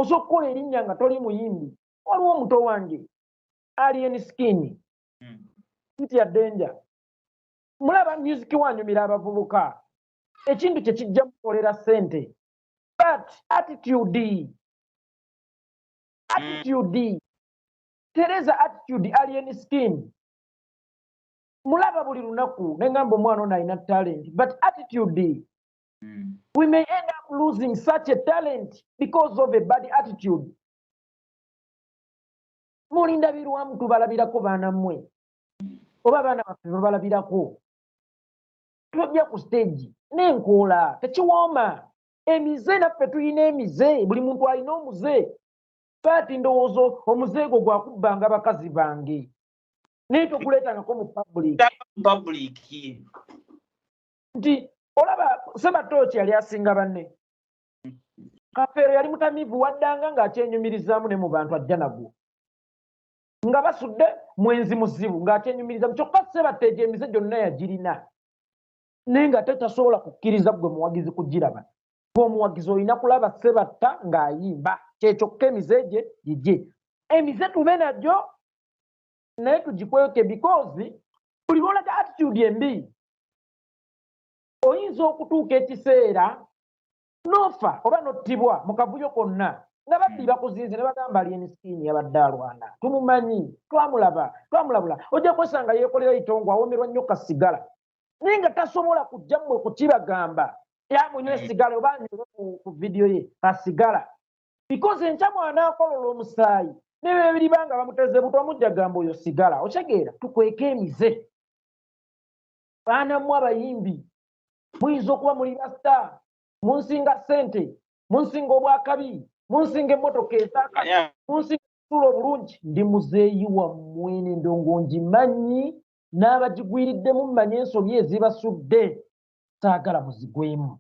osokola erinnya nga toli muyimbi. Waliwo omuto wange Alien Skin. City ya danger. Mulaba music wanyumira abavubuka. Ekintu kye kijja mukolera ssente. But attitude. Tereza attitude Alien Skin. Mulaba buli lunaku nengamba omwana ono alina talent. But attitude. We may end up losing such a talent because of a bad attitude. Mulinda birwamu tubalabirako baana mmwe. Oba baana baffe babalabirako. Tujja ku stage n'enkoola tekiwooma. Emize naffe tuyina emize. Buli muntu alina omuze. Kati ndowoozo omuze gwo gwakubbanga bakazi bange. Naye tokuleetangako mu public. Nti olaba Sebatooki yali asinga banne. Kafeero yali mutamiivu waddanga ng'akyenyumirizaamu ne mu bantu ajja nagwo. Nga basudde mwenzi muzibu ng'akyenyumirizaamu. Kyokka Sebateegi emize gyonna yagirina. Naye nga tasobola kukkiriza gwe muwagizi kugiraba. Gwe omuwagizi olina kulaba Sebatta ng'ayimba. Kyekyo emize gye gigye. Emize tube nagyo naye tugikweke because buli lwolaga attitude embi. Oyinza okutuuka ekiseera n'ofa oba n'ottibwa mu kavuyo konna nga babbi bakuzinze ne bagamba Alien Skin yabadde alwana. Tumumanyi, twamulabula. Ojja kwesanga yeekolera Itongwa awomerwa nnyo kasigala. Naye nga tasobola kujja mmwe kukibagamba. Yamunywa esigala oba anywe ku vidiyo ye kasigala. Because enkya mwana akolola omusaayi. Ne biri banga bamuteze buto omujja gamba oyo sigala. Okitegeera tukweke emize. Baana mmwe abayimbi. Muyinza okuba muli basita, munsinga ssente, munsinga obwakabi, munsinga emmotoka ezaaka, munsinga obusuula obulungi. Ndi muzeeyi wammwe n'endongo ngimanyi n'abagigwiriddemu mmanyi ensobi ezibasudde. Saagala muzigwemu.